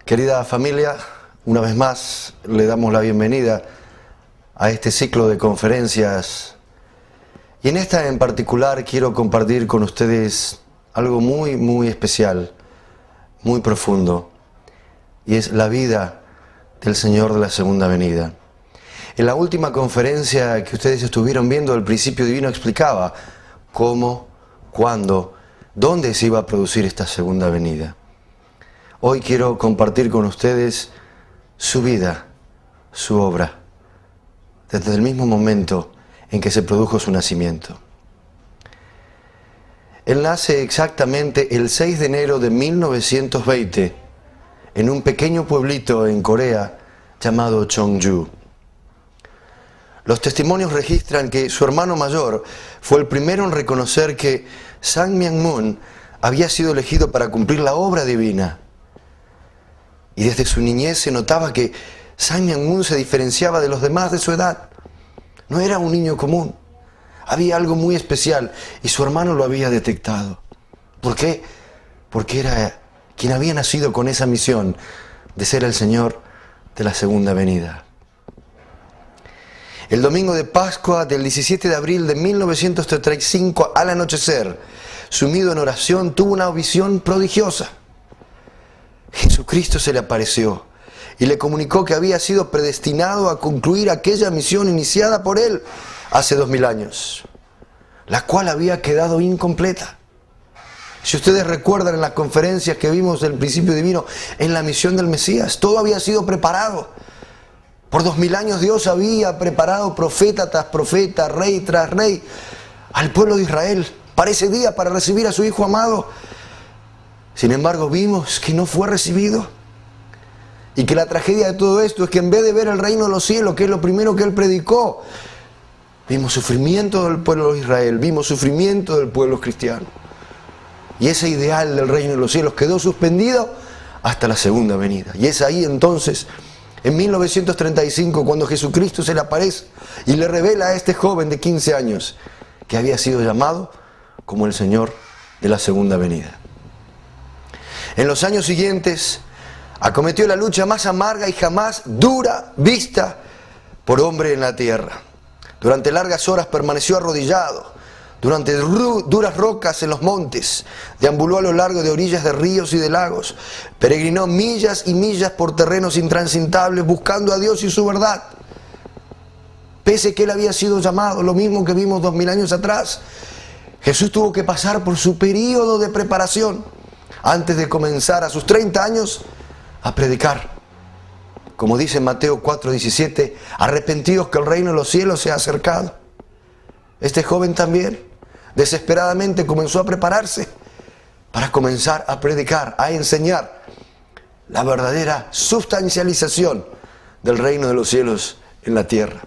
Querida familia, una vez más le damos la bienvenida a este ciclo de conferencias y en esta en particular quiero compartir con ustedes algo muy especial, muy profundo, y es la vida del Señor de la Segunda Venida. En la última conferencia que ustedes estuvieron viendo, el principio divino explicaba cómo, cuándo, dónde se iba a producir esta segunda venida. Hoy quiero compartir con ustedes su vida, su obra, desde el mismo momento en que se produjo su nacimiento. Él nace exactamente el 6 de enero de 1920 en un pequeño pueblito en Corea llamado Cheongju. Los testimonios registran que su hermano mayor fue el primero en reconocer que Sang Myung-moon había sido elegido para cumplir la obra divina. Y desde su niñez se notaba que Sang Myung-moon se diferenciaba de los demás de su edad. No era un niño común. Había algo muy especial y su hermano lo había detectado. ¿Por qué? Porque era quien había nacido con esa misión de ser el Señor de la segunda venida. El domingo de Pascua del 17 de abril de 1935, al anochecer, sumido en oración, tuvo una visión prodigiosa. Jesucristo se le apareció y le comunicó que había sido predestinado a concluir aquella misión iniciada por él hace 2000 años, la cual había quedado incompleta. Si ustedes recuerdan en las conferencias que vimos del principio divino, en la misión del Mesías, todo había sido preparado. Por 2000 años Dios había preparado profeta tras profeta, rey tras rey, al pueblo de Israel para ese día, para recibir a su Hijo amado. Sin embargo, vimos que no fue recibido. Y que la tragedia de todo esto es que en vez de ver el reino de los cielos, que es lo primero que Él predicó, vimos sufrimiento del pueblo de Israel, vimos sufrimiento del pueblo cristiano. Y ese ideal del reino de los cielos quedó suspendido hasta la segunda venida. Y es ahí entonces, en 1935, cuando Jesucristo se le aparece y le revela a este joven de 15 años que había sido llamado como el Señor de la segunda venida. En los años siguientes acometió la lucha más amarga y jamás dura vista por hombre en la tierra. Durante largas horas permaneció arrodillado, durante duras rocas en los montes, deambuló a lo largo de orillas de ríos y de lagos, peregrinó millas y millas por terrenos intransitables buscando a Dios y su verdad. Pese que él había sido llamado, lo mismo que vimos 2000 años atrás, Jesús tuvo que pasar por su período de preparación antes de comenzar a sus 30 años a predicar. Como dice Mateo 4:17, arrepentidos que el reino de los cielos se ha acercado. Este joven también desesperadamente comenzó a prepararse para comenzar a predicar, a enseñar la verdadera sustancialización del reino de los cielos en la tierra.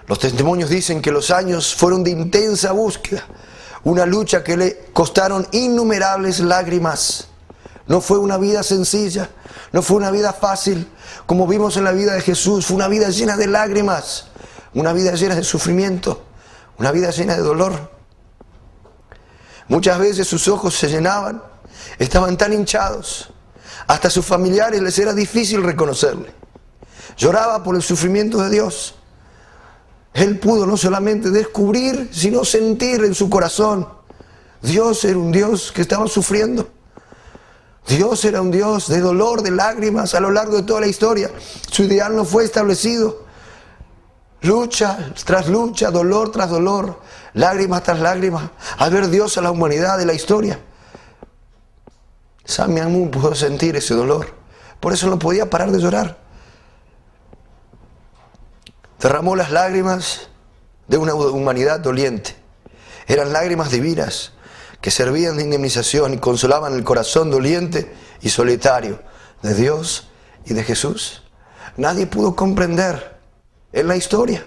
Los testimonios dicen que los años fueron de intensa búsqueda, una lucha que le costaron innumerables lágrimas. No fue una vida sencilla, no fue una vida fácil, como vimos en la vida de Jesús. Fue una vida llena de lágrimas, una vida llena de sufrimiento, una vida llena de dolor. Muchas veces sus ojos se llenaban, estaban tan hinchados, hasta a sus familiares les era difícil reconocerle. Lloraba por el sufrimiento de Dios. Él pudo no solamente descubrir, sino sentir en su corazón. Dios era un Dios que estaba sufriendo. Dios era un Dios de dolor, de lágrimas a lo largo de toda la historia. Su ideal no fue establecido. Lucha tras lucha, dolor tras dolor, lágrimas tras lágrimas, al ver Dios a la humanidad de la historia. Sang Myung-moon pudo sentir ese dolor. Por eso no podía parar de llorar. Derramó las lágrimas de una humanidad doliente. Eran lágrimas divinas que servían de indemnización y consolaban el corazón doliente y solitario de Dios y de Jesús. Nadie pudo comprender en la historia.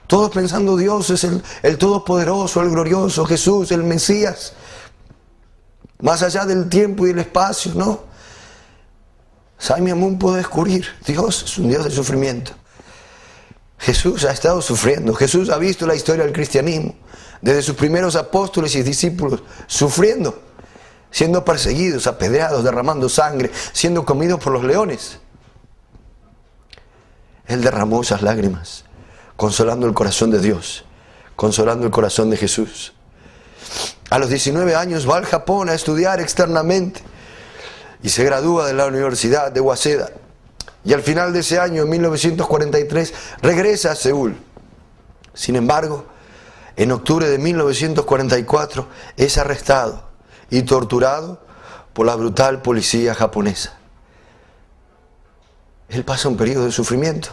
Todos pensando Dios es el todopoderoso, el glorioso, Jesús, el Mesías. Más allá del tiempo y del espacio, ¿no? Sang Myung-moon pudo descubrir, Dios es un Dios de sufrimiento. Jesús ha estado sufriendo. Jesús ha visto la historia del cristianismo, desde sus primeros apóstoles y discípulos, sufriendo. siendo perseguidos, apedreados, derramando sangre, siendo comidos por los leones. Él derramó esas lágrimas, consolando el corazón de Dios, consolando el corazón de Jesús. A los 19 años va al Japón a estudiar externamente y se gradúa de la Universidad de Waseda. Y al final de ese año, en 1943, regresa a Seúl. Sin embargo, en octubre de 1944 es arrestado y torturado por la brutal policía japonesa. Él pasa un periodo de sufrimiento,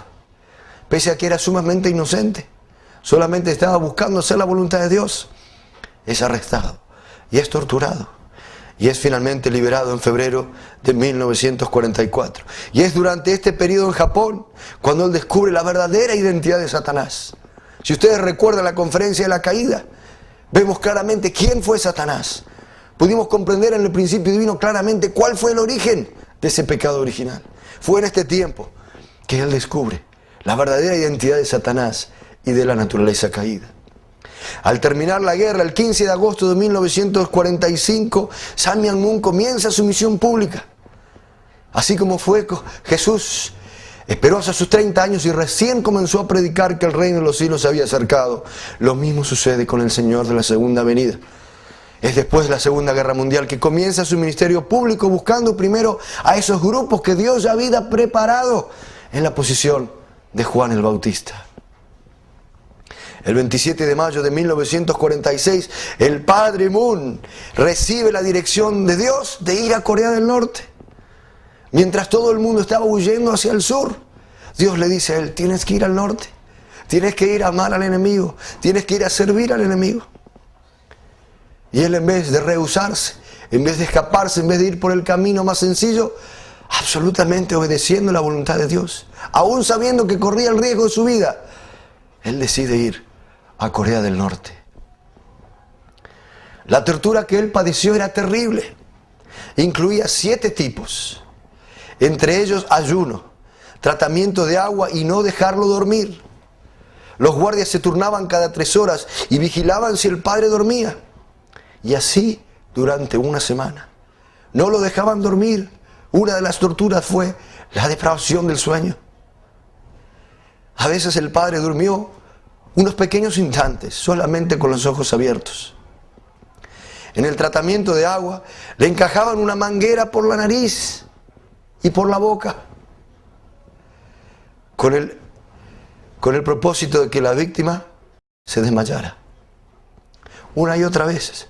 pese a que era sumamente inocente, solamente estaba buscando hacer la voluntad de Dios. Es arrestado y es torturado y es finalmente liberado en febrero de 1944. Y es durante este periodo en Japón cuando él descubre la verdadera identidad de Satanás. Si ustedes recuerdan la conferencia de la caída, vemos claramente quién fue Satanás. Pudimos comprender en el principio divino claramente cuál fue el origen de ese pecado original. Fue en este tiempo que él descubre la verdadera identidad de Satanás y de la naturaleza caída. Al terminar la guerra, el 15 de agosto de 1945, Sun Myung Moon comienza su misión pública. Así como fue Jesús, esperó hasta sus 30 años y recién comenzó a predicar que el reino de los cielos se había acercado. Lo mismo sucede con el Señor de la segunda venida. Es después de la Segunda Guerra Mundial que comienza su ministerio público buscando primero a esos grupos que Dios ya había preparado en la posición de Juan el Bautista. El 27 de mayo de 1946, el padre Moon recibe la dirección de Dios de ir a Corea del Norte. Mientras todo el mundo estaba huyendo hacia el sur, Dios le dice a él: tienes que ir al norte, tienes que ir a amar al enemigo, tienes que ir a servir al enemigo. Y él, en vez de rehusarse, en vez de escaparse, en vez de ir por el camino más sencillo, absolutamente obedeciendo la voluntad de Dios, aún sabiendo que corría el riesgo de su vida, él decide ir a Corea del Norte. La tortura que él padeció era terrible. Incluía 7 tipos. Entre ellos ayuno, tratamiento de agua y no dejarlo dormir. Los guardias se turnaban cada 3 horas y vigilaban si el padre dormía. Y así durante una semana. No lo dejaban dormir. Una de las torturas fue la depravación del sueño. A veces el padre durmió unos pequeños instantes, solamente con los ojos abiertos. En el tratamiento de agua le encajaban una manguera por la nariz y por la boca, con el propósito de que la víctima se desmayara. Una y otra vez.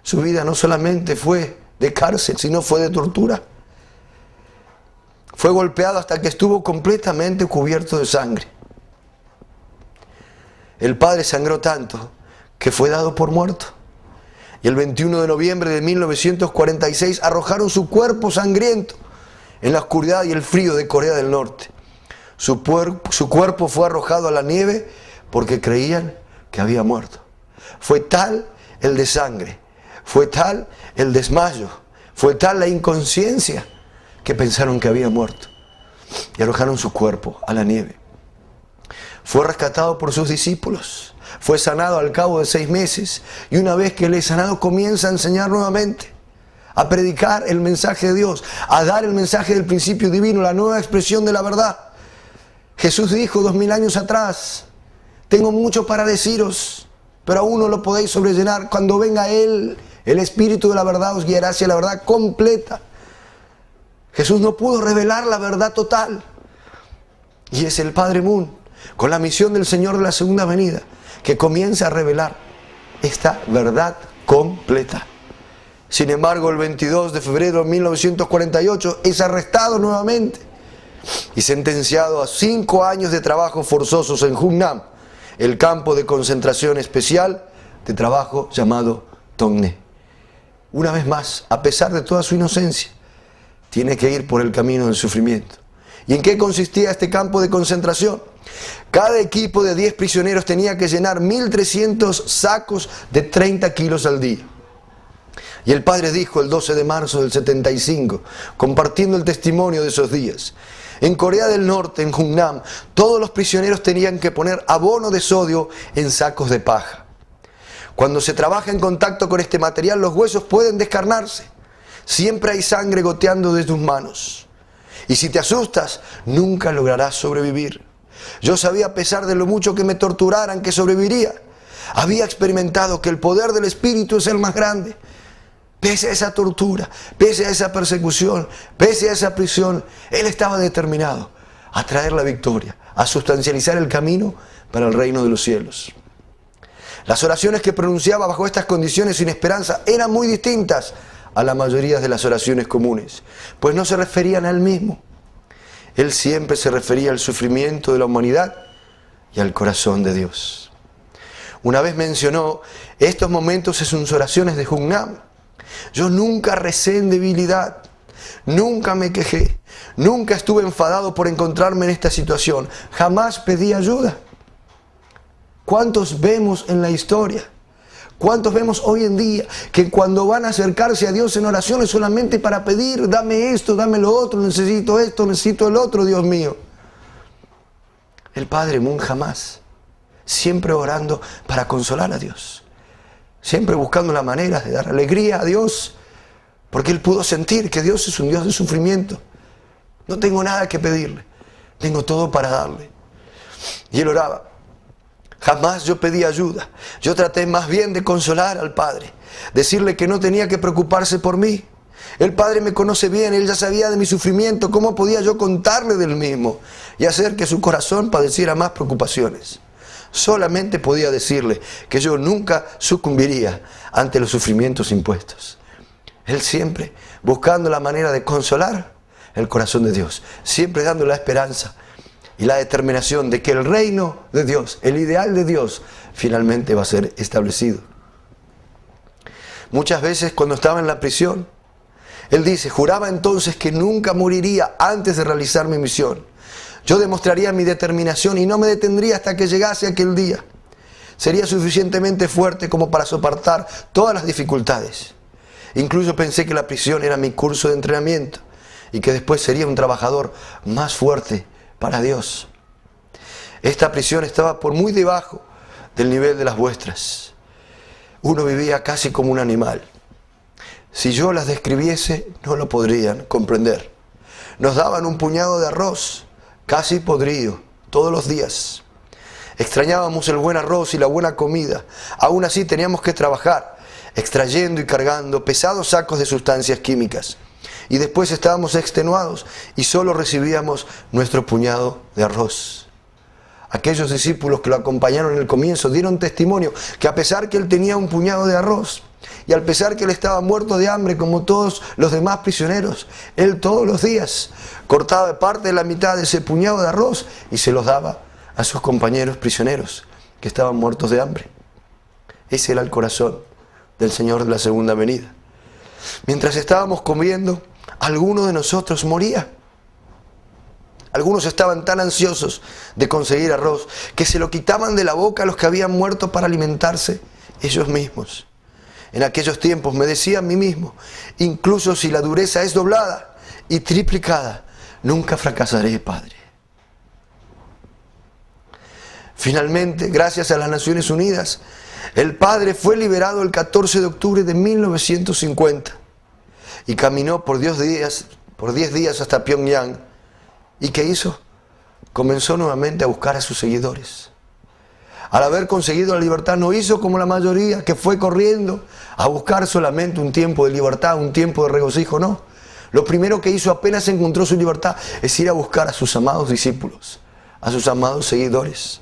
Su vida no solamente fue de cárcel, sino fue de tortura. Fue golpeado hasta que estuvo completamente cubierto de sangre. El padre sangró tanto que fue dado por muerto. Y el 21 de noviembre de 1946 arrojaron su cuerpo sangriento en la oscuridad y el frío de Corea del Norte. Su cuerpo fue arrojado a la nieve porque creían que había muerto. Fue tal el desangre, fue tal el desmayo, fue tal la inconsciencia que pensaron que había muerto. Y arrojaron su cuerpo a la nieve. Fue rescatado por sus discípulos, fue sanado al cabo de 6 meses y una vez que él es sanado comienza a enseñar nuevamente, a predicar el mensaje de Dios, a dar el mensaje del principio divino, la nueva expresión de la verdad. Jesús dijo 2000 años atrás: tengo mucho para deciros, pero aún no lo podéis sobrellenar. Cuando venga Él, el Espíritu de la verdad os guiará hacia la verdad completa. Jesús no pudo revelar la verdad total. Y es el Padre Moon, con la misión del Señor de la segunda venida, que comienza a revelar esta verdad completa. Sin embargo, el 22 de febrero de 1948 es arrestado nuevamente y sentenciado a 5 años de trabajos forzosos en Hungnam, el campo de concentración especial de trabajo llamado Tongné. Una vez más, a pesar de toda su inocencia, tiene que ir por el camino del sufrimiento. ¿Y en qué consistía este campo de concentración? Cada equipo de 10 prisioneros tenía que llenar 1.300 sacos de 30 kilos al día. Y el padre dijo el 12 de marzo del 75, compartiendo el testimonio de esos días: en Corea del Norte, en Hungnam, todos los prisioneros tenían que poner abono de sodio en sacos de paja. Cuando se trabaja en contacto con este material, los huesos pueden descarnarse. Siempre hay sangre goteando de tus manos. Y si te asustas, nunca lograrás sobrevivir. Yo sabía, a pesar de lo mucho que me torturaran, que sobreviviría. Había experimentado que el poder del Espíritu es el más grande. Pese a esa tortura, pese a esa persecución, pese a esa prisión, Él estaba determinado a traer la victoria, a sustancializar el camino para el reino de los cielos. Las oraciones que pronunciaba bajo estas condiciones sin esperanza eran muy distintas a la mayoría de las oraciones comunes, pues no se referían a Él mismo. Él siempre se refería al sufrimiento de la humanidad y al corazón de Dios. Una vez mencionó estos momentos en sus oraciones de Jugnam. Yo nunca recé en debilidad, nunca me quejé, nunca estuve enfadado por encontrarme en esta situación, jamás pedí ayuda. ¿Cuántos vemos en la historia? ¿Cuántos vemos hoy en día que cuando van a acercarse a Dios en oraciones solamente para pedir, dame esto, dame lo otro, necesito esto, necesito el otro, Dios mío? El Padre Moon jamás, siempre orando para consolar a Dios. Siempre buscando la manera de dar alegría a Dios, porque Él pudo sentir que Dios es un Dios de sufrimiento. No tengo nada que pedirle, tengo todo para darle. Y Él oraba. Jamás yo pedí ayuda. Yo traté más bien de consolar al Padre, decirle que no tenía que preocuparse por mí. El Padre me conoce bien, Él ya sabía de mi sufrimiento, ¿cómo podía yo contarle del mismo y hacer que su corazón padeciera más preocupaciones? Solamente podía decirle que yo nunca sucumbiría ante los sufrimientos impuestos. Él siempre buscando la manera de consolar el corazón de Dios, siempre dando la esperanza y la determinación de que el reino de Dios, el ideal de Dios, finalmente va a ser establecido. Muchas veces cuando estaba en la prisión, Él dice, juraba entonces que nunca moriría antes de realizar mi misión. Yo demostraría mi determinación y no me detendría hasta que llegase aquel día. Sería suficientemente fuerte como para soportar todas las dificultades. Incluso pensé que la prisión era mi curso de entrenamiento y que después sería un trabajador más fuerte para Dios. Esta prisión estaba por muy debajo del nivel de las vuestras. Uno vivía casi como un animal. Si yo las describiese, no lo podrían comprender. Nos daban un puñado de arroz, casi podrido, todos los días. Extrañábamos el buen arroz y la buena comida. Aún así teníamos que trabajar, extrayendo y cargando pesados sacos de sustancias químicas. Y después estábamos extenuados y solo recibíamos nuestro puñado de arroz. Aquellos discípulos que lo acompañaron en el comienzo dieron testimonio que a pesar que él tenía un puñado de arroz y al pesar que él estaba muerto de hambre como todos los demás prisioneros, él todos los días cortaba parte de la mitad de ese puñado de arroz y se los daba a sus compañeros prisioneros que estaban muertos de hambre. Ese era el corazón del Señor de la segunda venida. Mientras estábamos comiendo, alguno de nosotros moría. Algunos estaban tan ansiosos de conseguir arroz que se lo quitaban de la boca a los que habían muerto para alimentarse ellos mismos. En aquellos tiempos me decía a mí mismo, incluso si la dureza es doblada y triplicada, nunca fracasaré, Padre. Finalmente, gracias a las Naciones Unidas, el Padre fue liberado el 14 de octubre de 1950 y caminó por 10 días hasta Pyongyang. ¿Y qué hizo? Comenzó nuevamente a buscar a sus seguidores. Al haber conseguido la libertad, no hizo como la mayoría que fue corriendo a buscar solamente un tiempo de libertad, un tiempo de regocijo, no. Lo primero que hizo apenas encontró su libertad es ir a buscar a sus amados discípulos, a sus amados seguidores.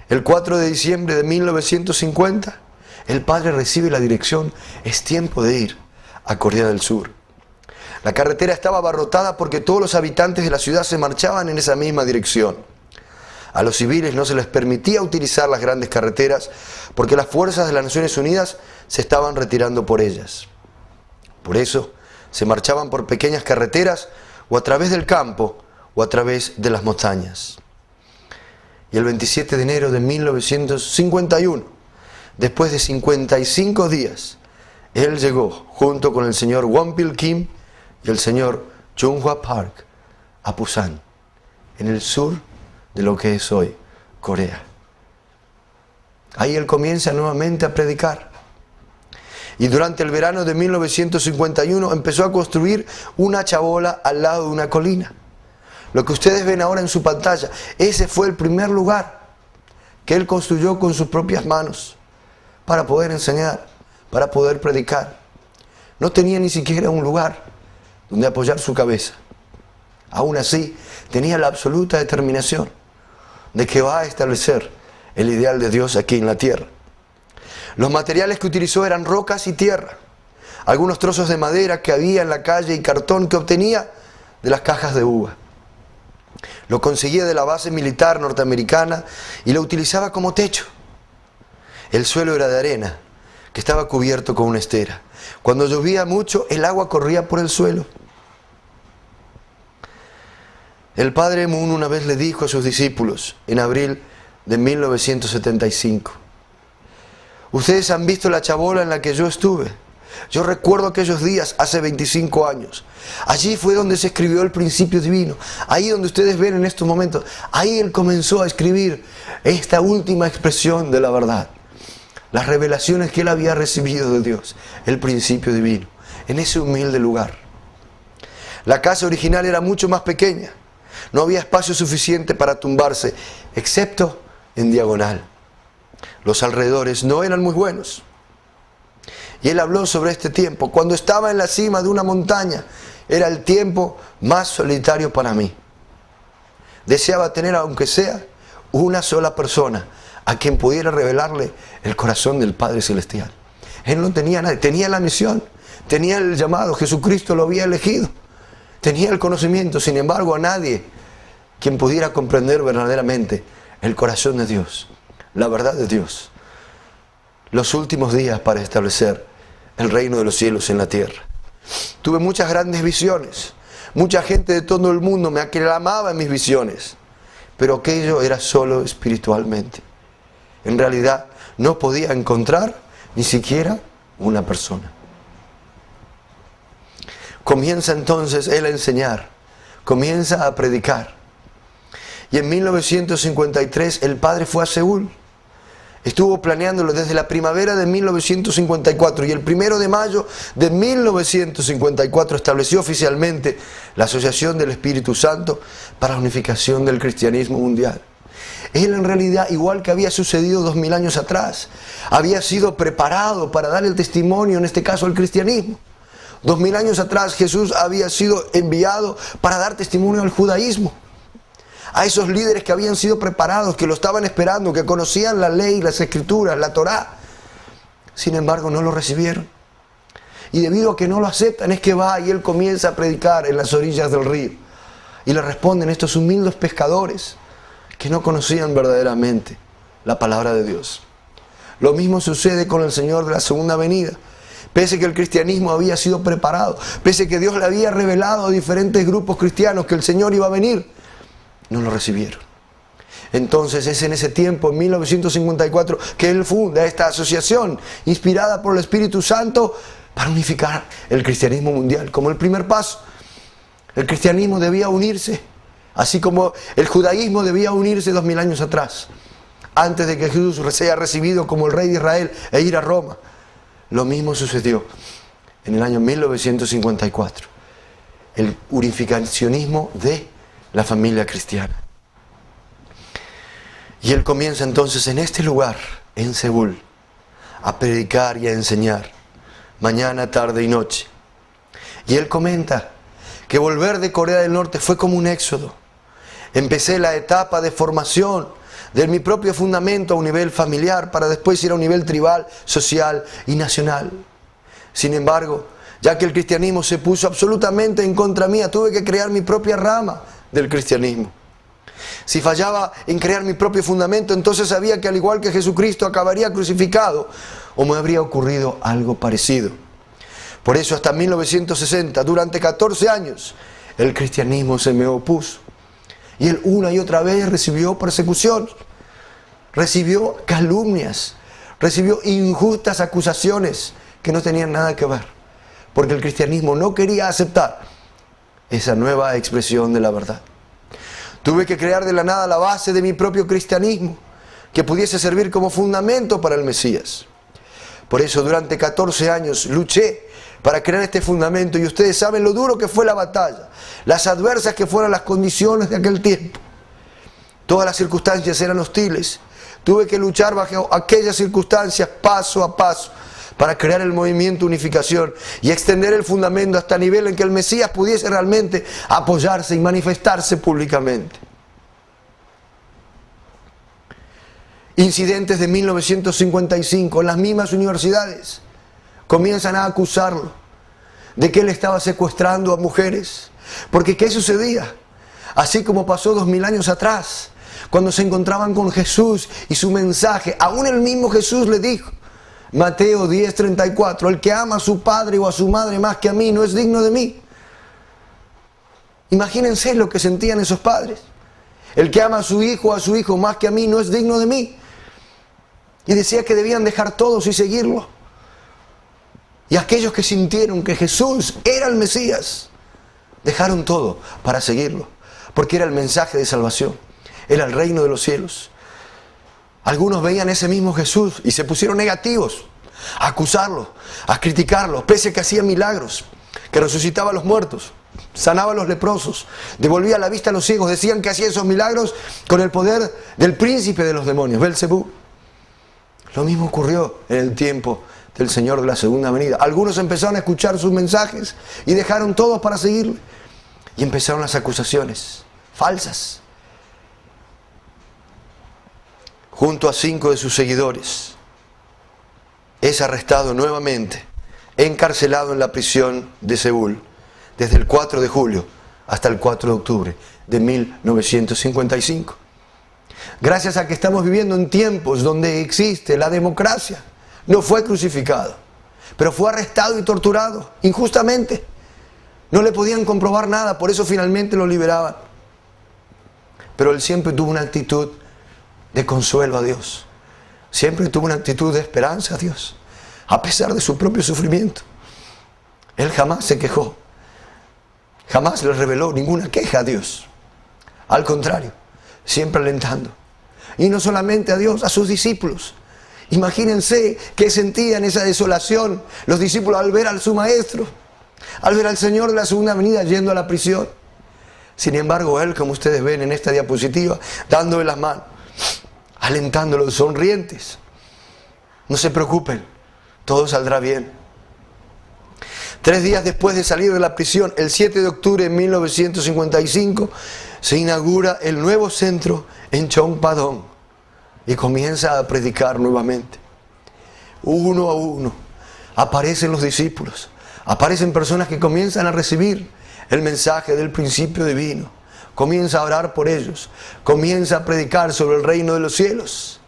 El 4 de diciembre de 1950, el Padre recibe la dirección, es tiempo de ir a Corea del Sur. La carretera estaba abarrotada porque todos los habitantes de la ciudad se marchaban en esa misma dirección. A los civiles no se les permitía utilizar las grandes carreteras porque las fuerzas de las Naciones Unidas se estaban retirando por ellas. Por eso se marchaban por pequeñas carreteras o a través del campo o a través de las montañas. Y el 27 de enero de 1951, después de 55 días, él llegó junto con el señor Wonpil Kim y el señor Chung-hwa Park a Pusan, en el sur de lo que es hoy Corea. Ahí él comienza nuevamente a predicar. Y durante el verano de 1951 empezó a construir una chabola al lado de una colina. Lo que ustedes ven ahora en su pantalla, ese fue el primer lugar que él construyó con sus propias manos para poder enseñar, para poder predicar. No tenía ni siquiera un lugar donde apoyar su cabeza. Aún así, tenía la absoluta determinación de que va a establecer el ideal de Dios aquí en la tierra. Los materiales que utilizó eran rocas y tierra, algunos trozos de madera que había en la calle y cartón que obtenía de las cajas de uva. Lo conseguía de la base militar norteamericana y lo utilizaba como techo. El suelo era de arena, que estaba cubierto con una estera. Cuando llovía mucho, el agua corría por el suelo. El padre Moon una vez le dijo a sus discípulos, en abril de 1975, ustedes han visto la chabola en la que yo estuve. Yo recuerdo aquellos días hace 25 años. Allí fue donde se escribió el principio divino. Ahí donde ustedes ven en estos momentos. Ahí él comenzó a escribir esta última expresión de la verdad. Las revelaciones que él había recibido de Dios. El principio divino. En ese humilde lugar. La casa original era mucho más pequeña. No había espacio suficiente para tumbarse, excepto en diagonal. Los alrededores no eran muy buenos. Y él habló sobre este tiempo. Cuando estaba en la cima de una montaña, era el tiempo más solitario para mí. Deseaba tener, aunque sea, una sola persona a quien pudiera revelarle el corazón del Padre Celestial. Él no tenía nadie, tenía la misión, tenía el llamado, Jesucristo lo había elegido, tenía el conocimiento, sin embargo a nadie quien pudiera comprender verdaderamente el corazón de Dios, la verdad de Dios. Los últimos días para establecer el reino de los cielos en la tierra. Tuve muchas grandes visiones, mucha gente de todo el mundo me aclamaba en mis visiones, pero aquello era solo espiritualmente. En realidad no podía encontrar ni siquiera una persona. Comienza entonces él a enseñar, comienza a predicar. Y en 1953 el padre fue a Seúl. Estuvo planeándolo desde la primavera de 1954 y el 1 de mayo de 1954 estableció oficialmente la Asociación del Espíritu Santo para la Unificación del Cristianismo Mundial. Él en realidad, igual que había sucedido 2000 años atrás, había sido preparado para dar el testimonio, en este caso al cristianismo. 2000 años atrás Jesús había sido enviado para dar testimonio al judaísmo. A esos líderes que habían sido preparados, que lo estaban esperando, que conocían la ley, las escrituras, la Torá. Sin embargo, no lo recibieron. Y debido a que no lo aceptan, es que va y él comienza a predicar en las orillas del río. Y le responden estos humildes pescadores que no conocían verdaderamente la palabra de Dios. Lo mismo sucede con el Señor de la segunda venida. Pese que el cristianismo había sido preparado, pese que Dios le había revelado a diferentes grupos cristianos que el Señor iba a venir, no lo recibieron. Entonces es en ese tiempo, en 1954, que él funda esta asociación inspirada por el Espíritu Santo para unificar el cristianismo mundial. Como el primer paso, el cristianismo debía unirse, así como el judaísmo debía unirse 2000 años atrás, antes de que Jesús sea recibido como el rey de Israel e ir a Roma. Lo mismo sucedió en el año 1954, el unificacionismo de la familia cristiana. Y él comienza entonces en este lugar, en Seúl, a predicar y a enseñar, mañana, tarde y noche. Y él comenta que volver de Corea del Norte fue como un éxodo. Empecé la etapa de formación de mi propio fundamento a un nivel familiar para después ir a un nivel tribal, social y nacional. Sin embargo, ya que el cristianismo se puso absolutamente en contra mía, tuve que crear mi propia rama del cristianismo. Si fallaba en crear mi propio fundamento, entonces sabía que al igual que Jesucristo acabaría crucificado o me habría ocurrido algo parecido. Por eso hasta 1960, durante 14 años, el cristianismo se me opuso. Y él una y otra vez recibió persecución, recibió calumnias, recibió injustas acusaciones que no tenían nada que ver, porque el cristianismo no quería aceptar esa nueva expresión de la verdad. Tuve que crear de la nada la base de mi propio cristianismo, que pudiese servir como fundamento para el Mesías. Por eso durante 14 años luché para crear este fundamento, y ustedes saben lo duro que fue la batalla, las adversas que fueron las condiciones de aquel tiempo. Todas las circunstancias eran hostiles. Tuve que luchar bajo aquellas circunstancias paso a paso para crear el movimiento Unificación y extender el fundamento hasta el nivel en que el Mesías pudiese realmente apoyarse y manifestarse públicamente. Incidentes de 1955 en las mismas universidades comienzan a acusarlo de que él estaba secuestrando a mujeres. Porque ¿qué sucedía? Así como pasó 2000 años atrás, cuando se encontraban con Jesús y su mensaje, aún el mismo Jesús le dijo, Mateo 10:34, el que ama a su padre o a su madre más que a mí no es digno de mí. Imagínense lo que sentían esos padres. El que ama a su hijo o a su hijo más que a mí no es digno de mí. Y decía que debían dejar todos y seguirlo. Y aquellos que sintieron que Jesús era el Mesías, dejaron todo para seguirlo, porque era el mensaje de salvación, era el reino de los cielos. Algunos veían ese mismo Jesús y se pusieron negativos, a acusarlo, a criticarlo, pese a que hacía milagros, que resucitaba a los muertos, sanaba a los leprosos, devolvía la vista a los ciegos. Decían que hacía esos milagros con el poder del príncipe de los demonios, Belcebú. Lo mismo ocurrió en el tiempo del Señor de la segunda venida. Algunos empezaron a escuchar sus mensajes y dejaron todos para seguirle. Y empezaron las acusaciones falsas. Junto a 5 de sus seguidores, es arrestado nuevamente, encarcelado en la prisión de Seúl, desde el 4 de julio hasta el 4 de octubre de 1955. Gracias a que estamos viviendo en tiempos donde existe la democracia, no fue crucificado, pero fue arrestado y torturado injustamente. No le podían comprobar nada, por eso finalmente lo liberaban. Pero él siempre tuvo una actitud de consuelo a Dios. Siempre tuvo una actitud de esperanza a Dios, a pesar de su propio sufrimiento. Él jamás se quejó, jamás le reveló ninguna queja a Dios. Al contrario, siempre alentando. Y no solamente a Dios, a sus discípulos. Imagínense qué sentían esa desolación los discípulos al ver a su maestro, al ver al Señor de la segunda venida yendo a la prisión. Sin embargo, él, como ustedes ven en esta diapositiva, dándole las manos, alentándolos, sonrientes. No se preocupen, todo saldrá bien. 3 días después de salir de la prisión, el 7 de octubre de 1955, se inaugura el nuevo centro en Chongpadong y comienza a predicar nuevamente. Uno a uno aparecen los discípulos, aparecen personas que comienzan a recibir el mensaje del principio divino, comienza a orar por ellos, comienza a predicar sobre el reino de los cielos.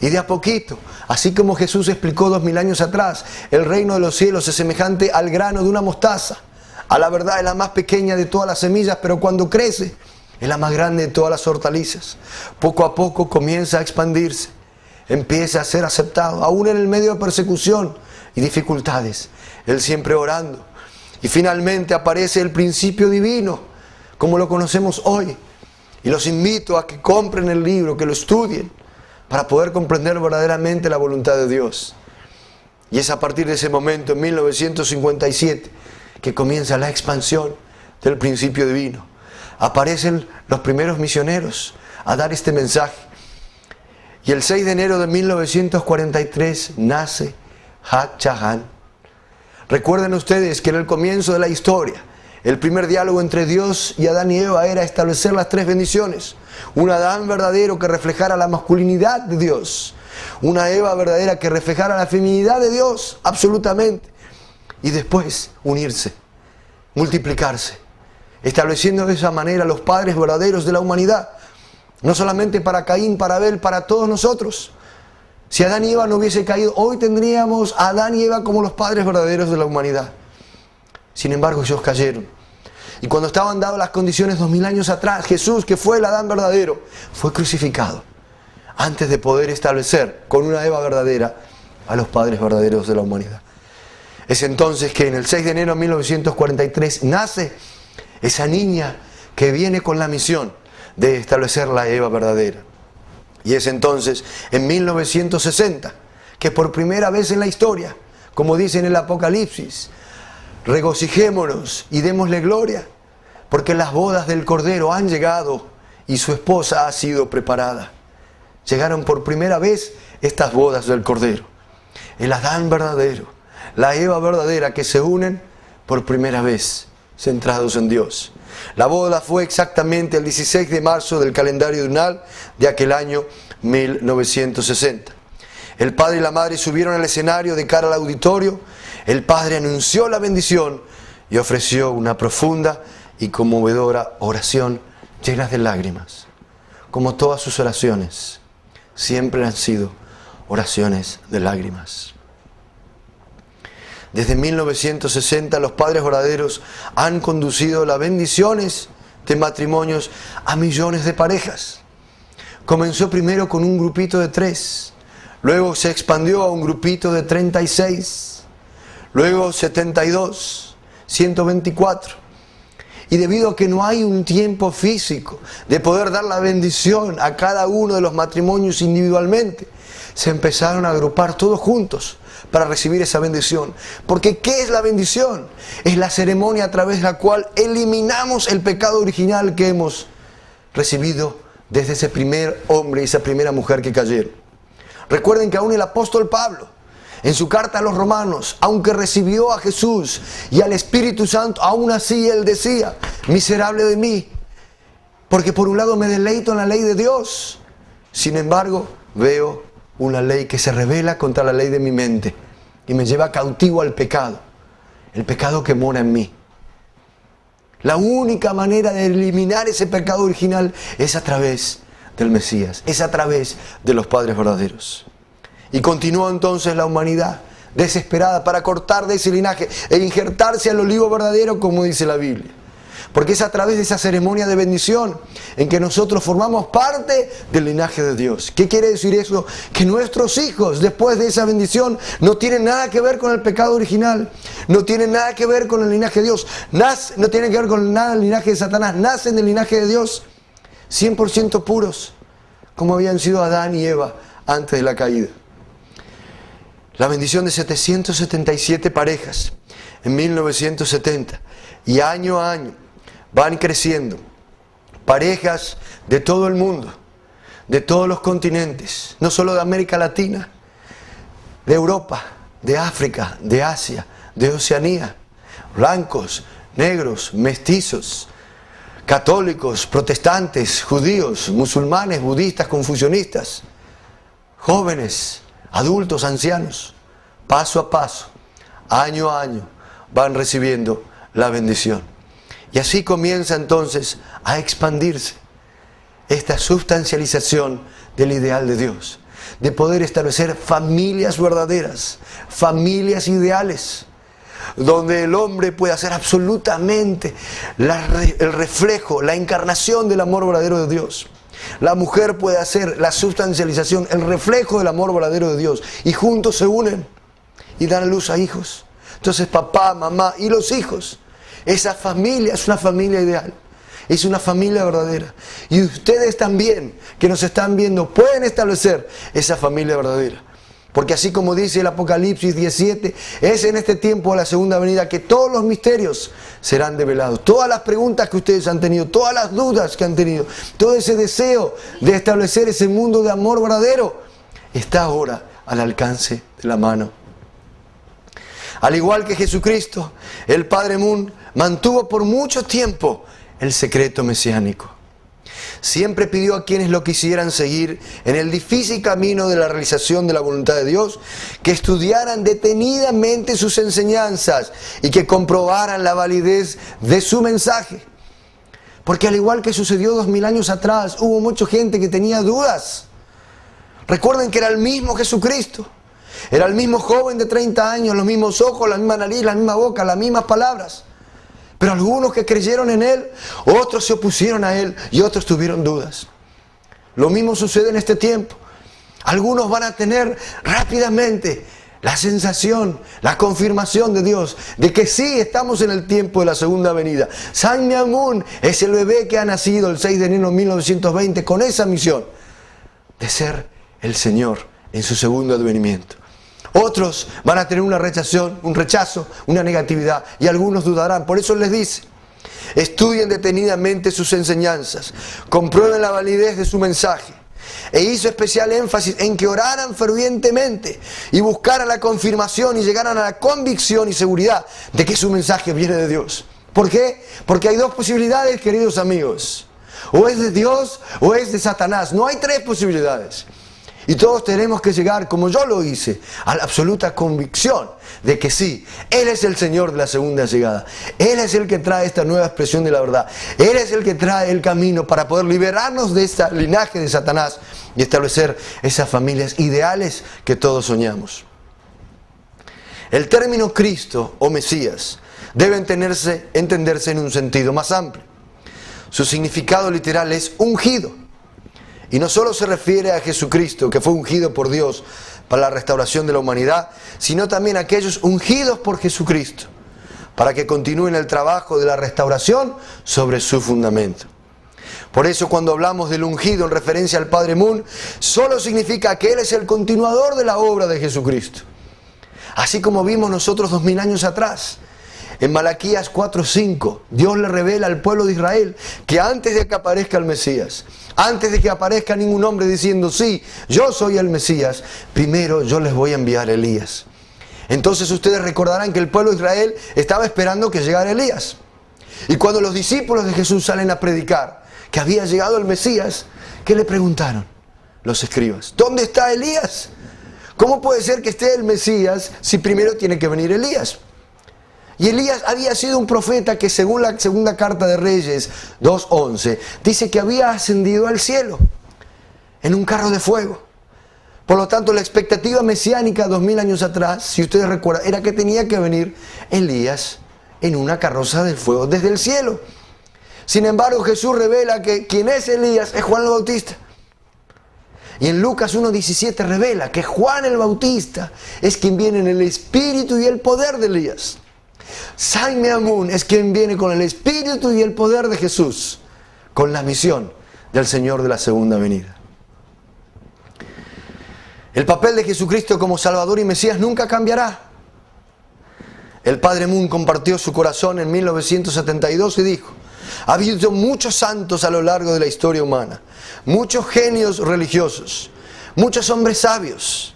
Y de a poquito, así como Jesús explicó 2000 años atrás, el reino de los cielos es semejante al grano de una mostaza. A la verdad es la más pequeña de todas las semillas, pero cuando crece es la más grande de todas las hortalizas. Poco a poco comienza a expandirse, empieza a ser aceptado, aún en el medio de persecución y dificultades. Él siempre orando. Y finalmente aparece el principio divino, como lo conocemos hoy. Y los invito a que compren el libro, que lo estudien, para poder comprender verdaderamente la voluntad de Dios. Y es a partir de ese momento, en 1957, que comienza la expansión del principio divino. Aparecen los primeros misioneros a dar este mensaje. Y el 6 de enero de 1943 nace Hat Chahan. Recuerden ustedes que en el comienzo de la historia, el primer diálogo entre Dios y Adán y Eva era establecer las 3 bendiciones. Un Adán verdadero que reflejara la masculinidad de Dios. Una Eva verdadera que reflejara la feminidad de Dios, absolutamente. Y después unirse, multiplicarse, estableciendo de esa manera los padres verdaderos de la humanidad. No solamente para Caín, para Abel, para todos nosotros. Si Adán y Eva no hubiese caído, hoy tendríamos a Adán y Eva como los padres verdaderos de la humanidad. Sin embargo, ellos cayeron. Y cuando estaban dadas las condiciones 2000 años atrás, Jesús, que fue el Adán verdadero, fue crucificado antes de poder establecer con una Eva verdadera a los padres verdaderos de la humanidad. Es entonces que en el 6 de enero de 1943 nace esa niña que viene con la misión de establecer la Eva verdadera. Y es entonces en 1960 que por primera vez en la historia, como dice en el Apocalipsis, regocijémonos y démosle gloria, porque las bodas del Cordero han llegado y su esposa ha sido preparada. Llegaron por primera vez estas bodas del Cordero. El Adán verdadero, la Eva verdadera, que se unen por primera vez, centrados en Dios. La boda fue exactamente el 16 de marzo del calendario lunar de aquel año 1960. El padre y la madre subieron al escenario de cara al auditorio. El padre anunció la bendición y ofreció una profunda y conmovedora oración llena de lágrimas. Como todas sus oraciones, siempre han sido oraciones de lágrimas. Desde 1960 los padres verdaderos han conducido las bendiciones de matrimonios a millones de parejas. Comenzó primero con un grupito de 3, luego se expandió a un grupito de 36, luego 72, 124. Y debido a que no hay un tiempo físico de poder dar la bendición a cada uno de los matrimonios individualmente, se empezaron a agrupar todos juntos para recibir esa bendición. Porque ¿qué es la bendición? Es la ceremonia a través de la cual eliminamos el pecado original que hemos recibido desde ese primer hombre y esa primera mujer que cayeron. Recuerden que aún el apóstol Pablo, en su carta a los romanos, aunque recibió a Jesús y al Espíritu Santo, aún así él decía: miserable de mí, porque por un lado me deleito en la ley de Dios, sin embargo veo una ley que se revela contra la ley de mi mente y me lleva cautivo al pecado, el pecado que mora en mí. La única manera de eliminar ese pecado original es a través del Mesías, es a través de los padres verdaderos. Y continuó entonces la humanidad desesperada para cortar de ese linaje e injertarse al olivo verdadero, como dice la Biblia. Porque es a través de esa ceremonia de bendición en que nosotros formamos parte del linaje de Dios. ¿Qué quiere decir eso? Que nuestros hijos, después de esa bendición, no tienen nada que ver con el pecado original, no tienen nada que ver con el linaje de Dios, no tienen que ver con nada el linaje de Satanás, nacen del linaje de Dios, 100% puros, como habían sido Adán y Eva antes de la caída. La bendición de 777 parejas en 1970, y año a año van creciendo parejas de todo el mundo, de todos los continentes, no solo de América Latina, de Europa, de África, de Asia, de Oceanía, blancos, negros, mestizos, católicos, protestantes, judíos, musulmanes, budistas, confucianistas, jóvenes, adultos, ancianos, paso a paso, año a año, van recibiendo la bendición. Y así comienza entonces a expandirse esta sustancialización del ideal de Dios, de poder establecer familias verdaderas, familias ideales, donde el hombre pueda ser absolutamente el reflejo, la encarnación del amor verdadero de Dios. La mujer puede hacer la sustancialización, el reflejo del amor verdadero de Dios. Y juntos se unen y dan a luz a hijos. Entonces papá, mamá y los hijos. Esa familia es una familia ideal. Es una familia verdadera. Y ustedes también, que nos están viendo, pueden establecer esa familia verdadera. Porque así como dice el Apocalipsis 17, es en este tiempo de la segunda venida que todos los misterios serán develados. Todas las preguntas que ustedes han tenido, todas las dudas que han tenido, todo ese deseo de establecer ese mundo de amor verdadero, está ahora al alcance de la mano. Al igual que Jesucristo, el Padre Moon mantuvo por mucho tiempo el secreto mesiánico. Siempre pidió a quienes lo quisieran seguir en el difícil camino de la realización de la voluntad de Dios, que estudiaran detenidamente sus enseñanzas y que comprobaran la validez de su mensaje. Porque al igual que sucedió 2000 años atrás, hubo mucha gente que tenía dudas. Recuerden que era el mismo Jesucristo. Era el mismo joven de 30 años, los mismos ojos, la misma nariz, la misma boca, las mismas palabras. Pero algunos que creyeron en Él, otros se opusieron a Él y otros tuvieron dudas. Lo mismo sucede en este tiempo. Algunos van a tener rápidamente la sensación, la confirmación de Dios, de que sí estamos en el tiempo de la segunda venida. Sun Myung Moon es el bebé que ha nacido el 6 de enero de 1920 con esa misión de ser el Señor en su segundo advenimiento. Otros van a tener un rechazo, una negatividad, y algunos dudarán. Por eso les dice: estudien detenidamente sus enseñanzas, comprueben la validez de su mensaje. E hizo especial énfasis en que oraran fervientemente y buscaran la confirmación y llegaran a la convicción y seguridad de que su mensaje viene de Dios. ¿Por qué? Porque hay dos posibilidades, queridos amigos. O es de Dios o es de Satanás. No hay tres posibilidades. Y todos tenemos que llegar, como yo lo hice, a la absoluta convicción de que sí, Él es el Señor de la segunda llegada. Él es el que trae esta nueva expresión de la verdad. Él es el que trae el camino para poder liberarnos de este linaje de Satanás y establecer esas familias ideales que todos soñamos. El término Cristo o Mesías debe entenderse en un sentido más amplio. Su significado literal es ungido. Y no solo se refiere a Jesucristo, que fue ungido por Dios para la restauración de la humanidad, sino también a aquellos ungidos por Jesucristo, para que continúen el trabajo de la restauración sobre su fundamento. Por eso cuando hablamos del ungido en referencia al Padre Moon, solo significa que Él es el continuador de la obra de Jesucristo. Así como vimos nosotros 2000 años atrás. En Malaquías 4:5, Dios le revela al pueblo de Israel que antes de que aparezca el Mesías, antes de que aparezca ningún hombre diciendo, sí, yo soy el Mesías, primero yo les voy a enviar a Elías. Entonces ustedes recordarán que el pueblo de Israel estaba esperando que llegara Elías. Y cuando los discípulos de Jesús salen a predicar que había llegado el Mesías, ¿qué le preguntaron los escribas? ¿Dónde está Elías? ¿Cómo puede ser que esté el Mesías si primero tiene que venir Elías? Y Elías había sido un profeta que, según la segunda carta de Reyes 2:11, dice que había ascendido al cielo en un carro de fuego. Por lo tanto, la expectativa mesiánica 2000 años atrás, si ustedes recuerdan, era que tenía que venir Elías en una carroza de fuego desde el cielo. Sin embargo, Jesús revela que quien es Elías es Juan el Bautista. Y en Lucas 1:17 revela que Juan el Bautista es quien viene en el espíritu y el poder de Elías. San Meamun es quien viene con el espíritu y el poder de Jesús, con la misión del Señor de la segunda venida. El papel de Jesucristo como Salvador y Mesías nunca cambiará. El Padre Moon compartió su corazón en 1972 y dijo: ha habido muchos santos a lo largo de la historia humana, muchos genios religiosos, muchos hombres sabios.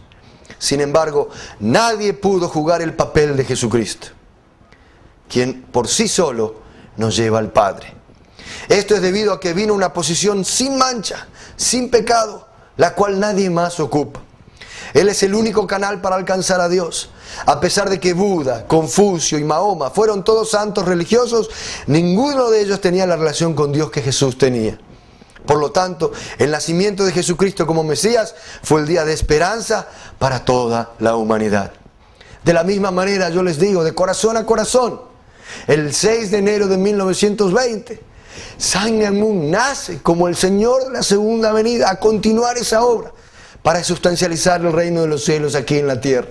Sin embargo, nadie pudo jugar el papel de Jesucristo, quien por sí solo nos lleva al Padre. Esto es debido a que vino una posición sin mancha, sin pecado, la cual nadie más ocupa. Él es el único canal para alcanzar a Dios. A pesar de que Buda, Confucio y Mahoma fueron todos santos religiosos, ninguno de ellos tenía la relación con Dios que Jesús tenía. Por lo tanto, el nacimiento de Jesucristo como Mesías fue el día de esperanza para toda la humanidad. De la misma manera, yo les digo, de corazón a corazón, el 6 de enero de 1920, San Meamun nace como el Señor de la segunda venida a continuar esa obra para sustancializar el reino de los cielos aquí en la tierra.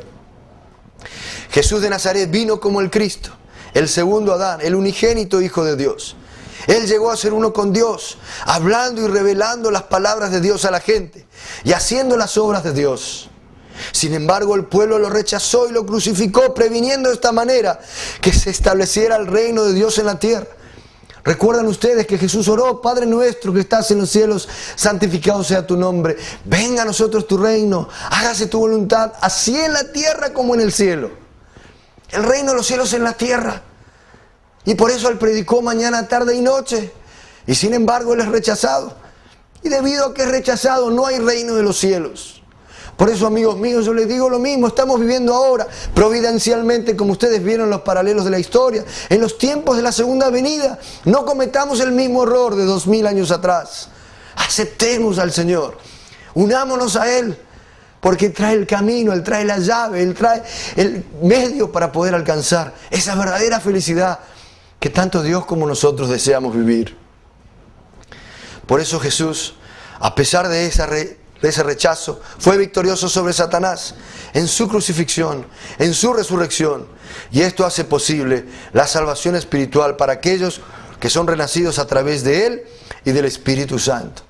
Jesús de Nazaret vino como el Cristo, el segundo Adán, el unigénito Hijo de Dios. Él llegó a ser uno con Dios, hablando y revelando las palabras de Dios a la gente y haciendo las obras de Dios. Sin embargo, el pueblo lo rechazó y lo crucificó, previniendo de esta manera que se estableciera el reino de Dios en la tierra. ¿Recuerdan ustedes que Jesús oró: Padre nuestro que estás en los cielos, santificado sea tu nombre, venga a nosotros tu reino, hágase tu voluntad, así en la tierra como en el cielo? El reino de los cielos en la tierra. Y por eso Él predicó mañana, tarde y noche. Y sin embargo Él es rechazado. Y debido a que es rechazado, no hay reino de los cielos. Por eso, amigos míos, yo les digo lo mismo. Estamos viviendo ahora, providencialmente, como ustedes vieron los paralelos de la historia, en los tiempos de la segunda venida. No cometamos el mismo error de 2000 años atrás. Aceptemos al Señor. Unámonos a Él. Porque Él trae el camino, Él trae la llave, Él trae el medio para poder alcanzar esa verdadera felicidad que tanto Dios como nosotros deseamos vivir. Por eso Jesús, a pesar de ese rechazo, fue victorioso sobre Satanás en su crucifixión, en su resurrección. Y esto hace posible la salvación espiritual para aquellos que son renacidos a través de Él y del Espíritu Santo.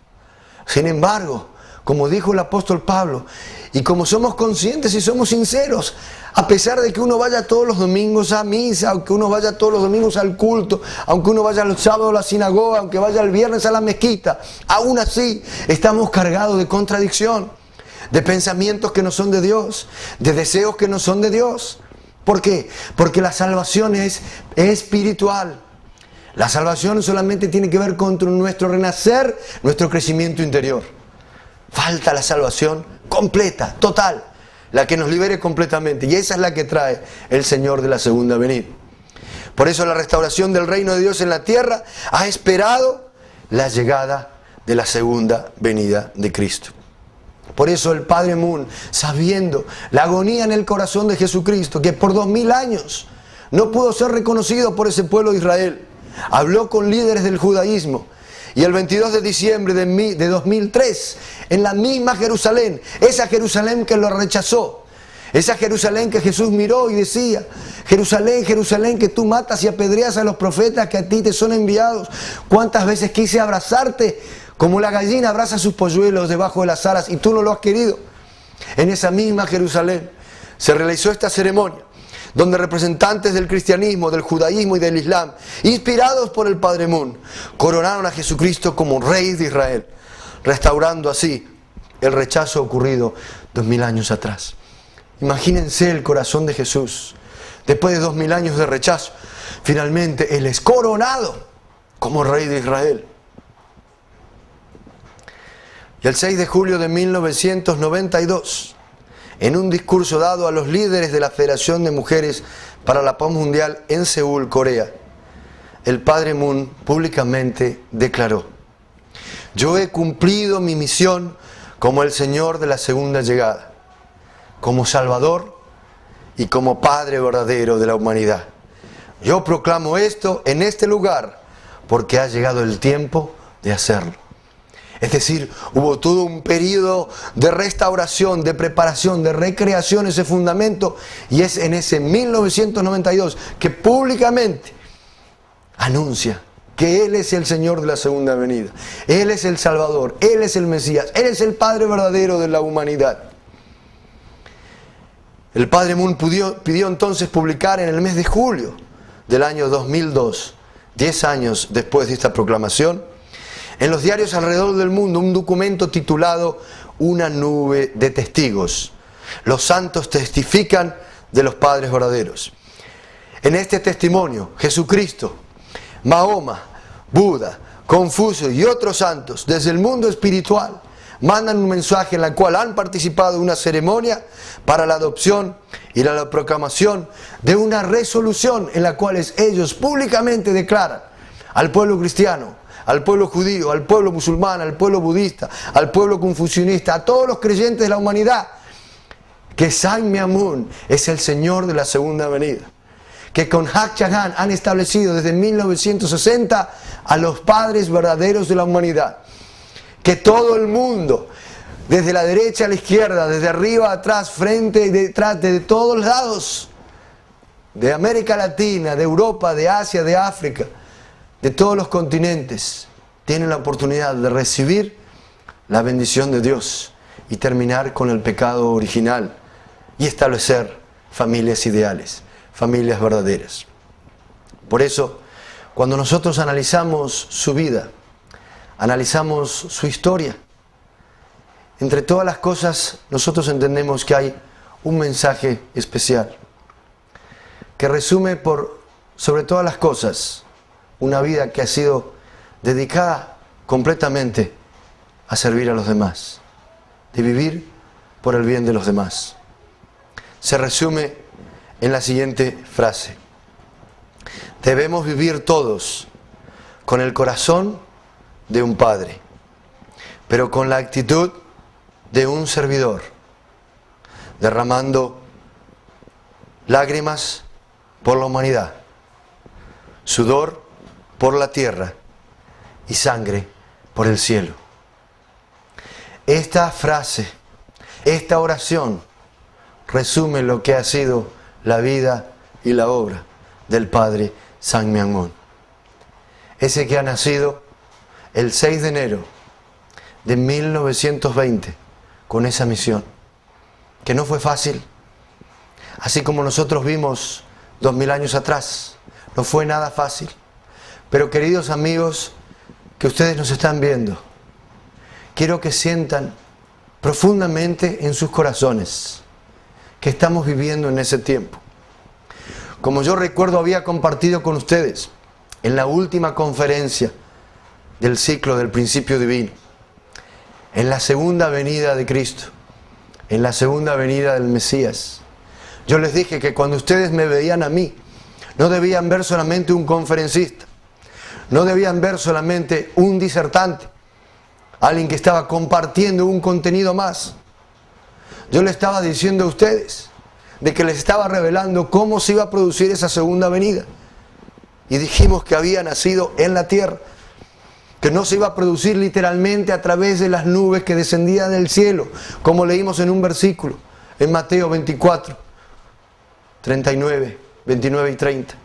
Sin embargo, como dijo el apóstol Pablo, y como somos conscientes y somos sinceros, a pesar de que uno vaya todos los domingos a misa, aunque uno vaya todos los domingos al culto, aunque uno vaya los sábados a la sinagoga, aunque vaya el viernes a la mezquita, aún así estamos cargados de contradicción, de pensamientos que no son de Dios, de deseos que no son de Dios. ¿Por qué? Porque la salvación es espiritual. La salvación solamente tiene que ver con nuestro renacer, nuestro crecimiento interior. Falta la salvación completa, total, la que nos libere completamente. Y esa es la que trae el Señor de la segunda venida. Por eso la restauración del reino de Dios en la tierra ha esperado la llegada de la segunda venida de Cristo. Por eso el Padre Moon, sabiendo la agonía en el corazón de Jesucristo, que por 2000 años no pudo ser reconocido por ese pueblo de Israel, habló con líderes del judaísmo. Y el 22 de diciembre de 2003, en la misma Jerusalén, esa Jerusalén que lo rechazó, esa Jerusalén que Jesús miró y decía: Jerusalén, Jerusalén, que tú matas y apedreas a los profetas que a ti te son enviados. ¿Cuántas veces quise abrazarte como la gallina abraza a sus polluelos debajo de las aras y tú no lo has querido? En esa misma Jerusalén se realizó esta ceremonia, donde representantes del cristianismo, del judaísmo y del islam, inspirados por el Padre Moon, coronaron a Jesucristo como Rey de Israel, restaurando así el rechazo ocurrido 2000 años atrás. Imagínense el corazón de Jesús. Después de 2000 años de rechazo, finalmente Él es coronado como Rey de Israel. Y el 6 de julio de 1992, en un discurso dado a los líderes de la Federación de Mujeres para la Paz Mundial en Seúl, Corea, el Padre Moon públicamente declaró: yo he cumplido mi misión como el Señor de la segunda llegada, como Salvador y como Padre verdadero de la humanidad. Yo proclamo esto en este lugar porque ha llegado el tiempo de hacerlo. Es decir, hubo todo un periodo de restauración, de preparación, de recreación, ese fundamento, y es en ese 1992 que públicamente anuncia que Él es el Señor de la segunda venida. Él es el Salvador, Él es el Mesías, Él es el Padre verdadero de la humanidad. El Padre Moon pidió entonces publicar en el mes de julio del año 2002, 10 años después de esta proclamación, en los diarios alrededor del mundo, un documento titulado Una nube de testigos. Los santos testifican de los padres verdaderos. En este testimonio, Jesucristo, Mahoma, Buda, Confucio y otros santos desde el mundo espiritual mandan un mensaje en el cual han participado en una ceremonia para la adopción y la proclamación de una resolución en la cual ellos públicamente declaran al pueblo cristiano, al pueblo judío, al pueblo musulmán, al pueblo budista, al pueblo confucionista, a todos los creyentes de la humanidad, que Sangme Moon es el Señor de la segunda venida. Que con Hak Ja Han han establecido desde 1960 a los padres verdaderos de la humanidad. Que todo el mundo, desde la derecha a la izquierda, desde arriba a atrás, frente y detrás, de todos lados, de América Latina, de Europa, de Asia, de África, de todos los continentes, tienen la oportunidad de recibir la bendición de Dios y terminar con el pecado original y establecer familias ideales, familias verdaderas. Por eso, cuando nosotros analizamos su vida, analizamos su historia, entre todas las cosas nosotros entendemos que hay un mensaje especial que resume sobre todas las cosas una vida que ha sido dedicada completamente a servir a los demás, de vivir por el bien de los demás. Se resume en la siguiente frase: debemos vivir todos con el corazón de un padre, pero con la actitud de un servidor, derramando lágrimas por la humanidad, sudor por la tierra y sangre por el cielo. Esta frase, esta oración, resume lo que ha sido la vida y la obra del Padre Sangme Moon. Ese que ha nacido el 6 de enero de 1920 con esa misión, que no fue fácil, así como nosotros vimos 2000 años atrás, no fue nada fácil. Pero queridos amigos que ustedes nos están viendo, quiero que sientan profundamente en sus corazones que estamos viviendo en ese tiempo. Como yo recuerdo había compartido con ustedes en la última conferencia del ciclo del principio divino, en la segunda venida de Cristo, en la segunda venida del Mesías, yo les dije que cuando ustedes me veían a mí, no debían ver solamente un conferencista, no debían ver solamente un disertante, alguien que estaba compartiendo un contenido más. Yo les estaba diciendo a ustedes de que les estaba revelando cómo se iba a producir esa segunda venida. Y dijimos que había nacido en la tierra, que no se iba a producir literalmente a través de las nubes que descendían del cielo, como leímos en un versículo, en Mateo 24, 39, 29 y 30.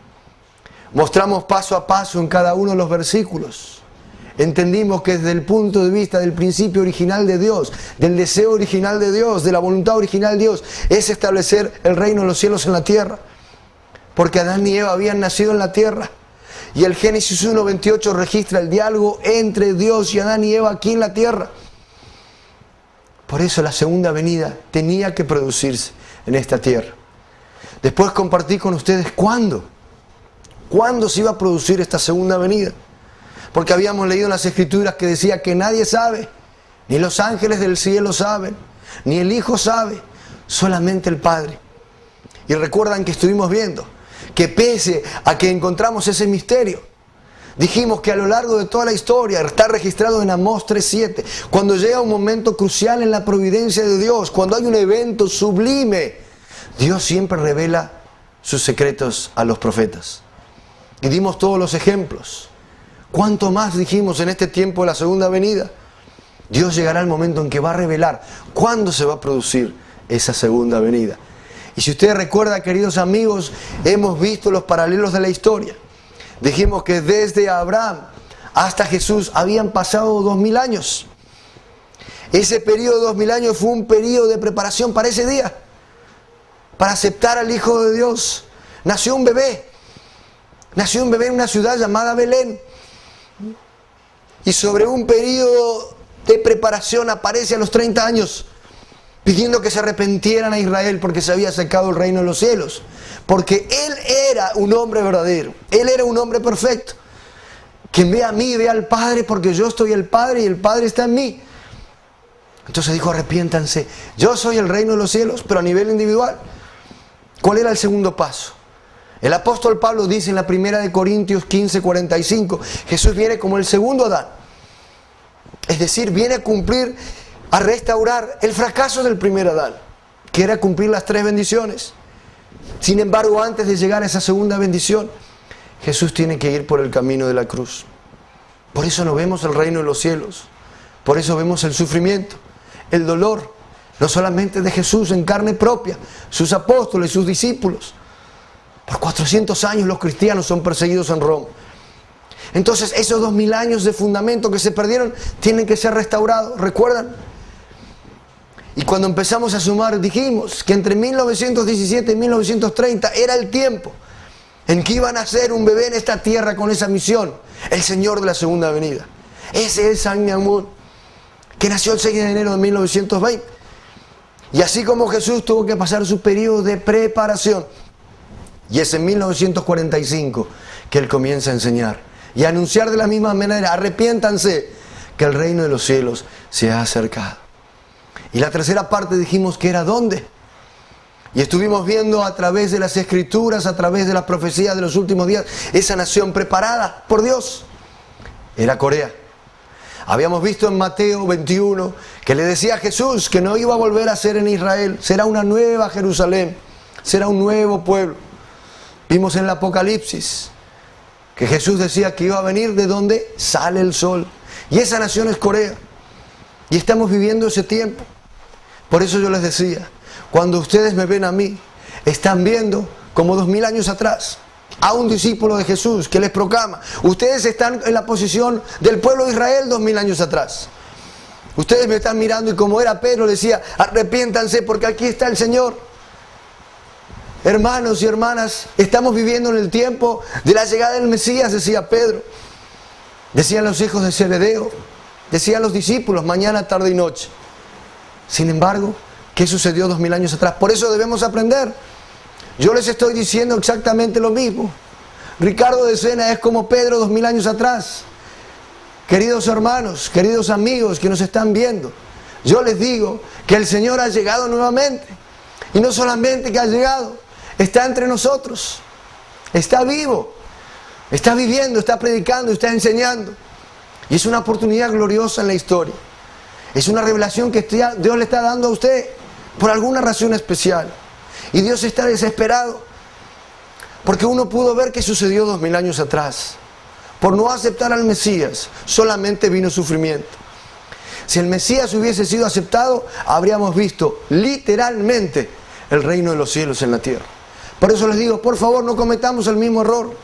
Mostramos paso a paso en cada uno de los versículos. Entendimos que desde el punto de vista del principio original de Dios, del deseo original de Dios, de la voluntad original de Dios, es establecer el reino de los cielos en la tierra. Porque Adán y Eva habían nacido en la tierra. Y el Génesis 1:28 registra el diálogo entre Dios y Adán y Eva aquí en la tierra. Por eso la segunda venida tenía que producirse en esta tierra. Después compartí con ustedes cuándo se iba a producir esta segunda venida. Porque habíamos leído en las Escrituras que decía que nadie sabe, ni los ángeles del cielo saben, ni el Hijo sabe, solamente el Padre. Y recuerdan que estuvimos viendo que pese a que encontramos ese misterio, dijimos que a lo largo de toda la historia, está registrado en Amós 3:7, cuando llega un momento crucial en la providencia de Dios, cuando hay un evento sublime, Dios siempre revela sus secretos a los profetas. Y dimos todos los ejemplos. ¿Cuánto más dijimos en este tiempo de la segunda venida? Dios llegará el momento en que va a revelar cuándo se va a producir esa segunda venida. Y si ustedes recuerdan, queridos amigos, hemos visto los paralelos de la historia. Dijimos que desde Abraham hasta Jesús habían pasado 2000 años. Ese periodo de 2000 años fue un periodo de preparación para ese día, para aceptar al Hijo de Dios. Nació un bebé en una ciudad llamada Belén. Y sobre un periodo de preparación aparece a los 30 años pidiendo que se arrepintieran a Israel porque se había secado el reino de los cielos. Porque Él era un hombre verdadero, Él era un hombre perfecto. Quien ve a mí ve al Padre, porque yo estoy el Padre y el Padre está en mí. Entonces dijo: arrepiéntanse, yo soy el reino de los cielos, pero a nivel individual. ¿Cuál era el segundo paso? El apóstol Pablo dice en la primera de Corintios 15:45, Jesús viene como el segundo Adán. Es decir, viene a cumplir, a restaurar el fracaso del primer Adán, que era cumplir las 3 bendiciones. Sin embargo, antes de llegar a esa segunda bendición, Jesús tiene que ir por el camino de la cruz. Por eso no vemos el reino de los cielos. Por eso vemos el sufrimiento, el dolor, no solamente de Jesús en carne propia, sus apóstoles, sus discípulos. Por 400 años los cristianos son perseguidos en Roma. Entonces esos 2000 años de fundamento que se perdieron tienen que ser restaurados, ¿recuerdan? Y cuando empezamos a sumar dijimos que entre 1917 y 1930 era el tiempo en que iba a nacer un bebé en esta tierra con esa misión, el Señor de la segunda venida. Ese es San Amun, que nació el 6 de enero de 1920. Y así como Jesús tuvo que pasar su periodo de preparación, y es en 1945 que Él comienza a enseñar y a anunciar de la misma manera: arrepiéntanse, que el reino de los cielos se ha acercado. Y la tercera parte dijimos que era ¿dónde? Y estuvimos viendo a través de las Escrituras, a través de las profecías de los últimos días, esa nación preparada por Dios. Era Corea. Habíamos visto en Mateo 21 que le decía a Jesús que no iba a volver a ser en Israel, será una nueva Jerusalén, será un nuevo pueblo. Vimos en el Apocalipsis que Jesús decía que iba a venir de donde sale el sol. Y esa nación es Corea. Y estamos viviendo ese tiempo. Por eso yo les decía, cuando ustedes me ven a mí, están viendo como 2000 años atrás a un discípulo de Jesús que les proclama. Ustedes están en la posición del pueblo de Israel 2000 años atrás. Ustedes me están mirando y como era Pedro decía, arrepiéntanse porque aquí está el Señor. Hermanos y hermanas, estamos viviendo en el tiempo de la llegada del Mesías, decía Pedro. Decían los hijos de Zebedeo, decían los discípulos, mañana, tarde y noche. Sin embargo, ¿qué sucedió 2000 años atrás? Por eso debemos aprender. Yo les estoy diciendo exactamente lo mismo. Ricardo de Sena es como Pedro 2000 años atrás. Queridos hermanos, queridos amigos que nos están viendo, yo les digo que el Señor ha llegado nuevamente. Y no solamente que ha llegado, está entre nosotros. Está vivo, está viviendo, está predicando, está enseñando. Y es una oportunidad gloriosa en la historia. Es una revelación que Dios le está dando a usted por alguna razón especial. Y Dios está desesperado porque uno pudo ver qué sucedió 2000 años atrás. Por no aceptar al Mesías, solamente vino sufrimiento. Si el Mesías hubiese sido aceptado, habríamos visto literalmente el reino de los cielos en la tierra. Por eso les digo, por favor, no cometamos el mismo error.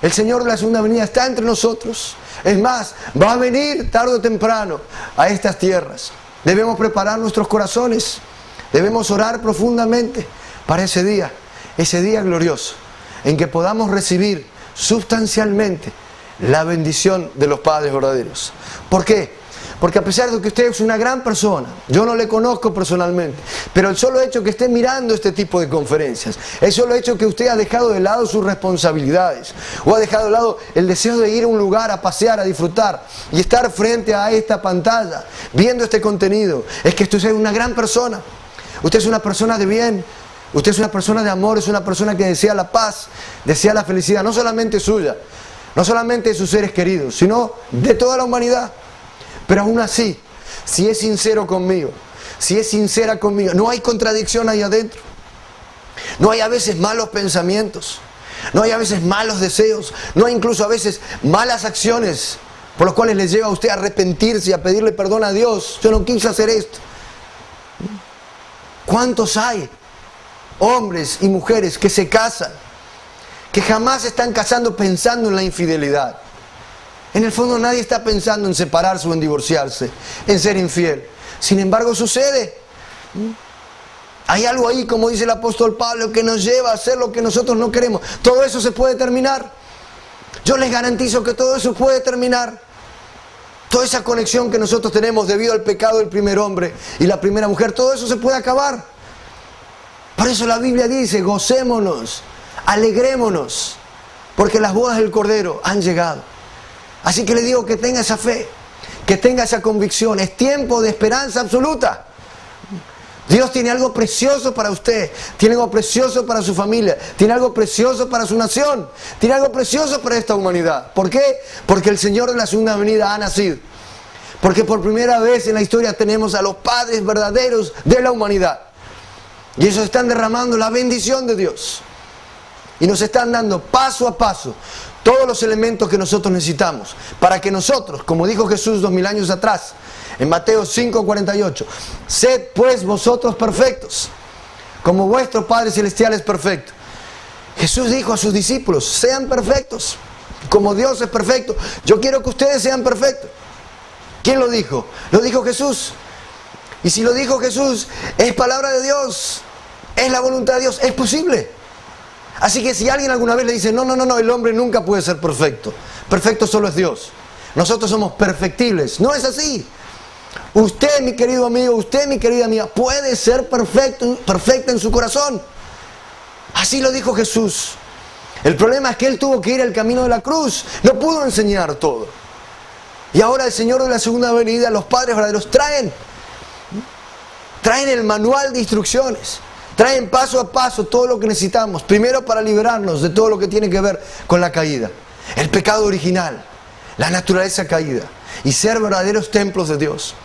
El Señor de la segunda venida está entre nosotros. Es más, va a venir tarde o temprano a estas tierras. Debemos preparar nuestros corazones. Debemos orar profundamente para ese día glorioso, en que podamos recibir sustancialmente la bendición de los padres verdaderos. ¿Por qué? Porque a pesar de que usted es una gran persona, yo no le conozco personalmente, pero el solo hecho que esté mirando este tipo de conferencias, el solo hecho que usted ha dejado de lado sus responsabilidades, o ha dejado de lado el deseo de ir a un lugar a pasear, a disfrutar, y estar frente a esta pantalla, viendo este contenido, es que usted es una gran persona. Usted es una persona de bien, usted es una persona de amor, es una persona que desea la paz, desea la felicidad, no solamente suya, no solamente de sus seres queridos, sino de toda la humanidad. Pero aún así, si es sincero conmigo, si es sincera conmigo, no hay contradicción ahí adentro. No hay a veces malos pensamientos, no hay a veces malos deseos, no hay incluso a veces malas acciones por las cuales le lleva a usted a arrepentirse y a pedirle perdón a Dios. Yo no quise hacer esto. ¿Cuántos hay? Hombres y mujeres que se casan, que jamás están casando pensando en la infidelidad. En el fondo nadie está pensando en separarse o en divorciarse, en ser infiel. Sin embargo sucede. Hay algo ahí, como dice el apóstol Pablo, que nos lleva a hacer lo que nosotros no queremos. Todo eso se puede terminar. Yo les garantizo que todo eso puede terminar. Toda esa conexión que nosotros tenemos debido al pecado del primer hombre y la primera mujer, todo eso se puede acabar. Por eso la Biblia dice, gocémonos, alegrémonos, porque las bodas del Cordero han llegado. Así que le digo que tenga esa fe, que tenga esa convicción. Es tiempo de esperanza absoluta. Dios tiene algo precioso para usted, tiene algo precioso para su familia, tiene algo precioso para su nación, tiene algo precioso para esta humanidad. ¿Por qué? Porque el Señor de la segunda venida ha nacido. Porque por primera vez en la historia tenemos a los padres verdaderos de la humanidad. Y ellos están derramando la bendición de Dios. Y nos están dando paso a paso todos los elementos que nosotros necesitamos para que nosotros, como dijo Jesús 2000 años atrás, en Mateo 5:48, sed pues vosotros perfectos, como vuestro Padre Celestial es perfecto. Jesús dijo a sus discípulos, sean perfectos, como Dios es perfecto. Yo quiero que ustedes sean perfectos. ¿Quién lo dijo? Lo dijo Jesús. Y si lo dijo Jesús, es palabra de Dios, es la voluntad de Dios, es posible. Así que si alguien alguna vez le dice, no, el hombre nunca puede ser perfecto. Perfecto solo es Dios. Nosotros somos perfectibles. No es así. Usted, mi querido amigo, usted, mi querida amiga, puede ser perfecta en su corazón. Así lo dijo Jesús. El problema es que Él tuvo que ir al camino de la cruz. No pudo enseñar todo. Y ahora el Señor de la segunda venida, los padres verdaderos, traen el manual de instrucciones. Traen paso a paso todo lo que necesitamos. Primero para liberarnos de todo lo que tiene que ver con la caída. El pecado original. La naturaleza caída. Y ser verdaderos templos de Dios.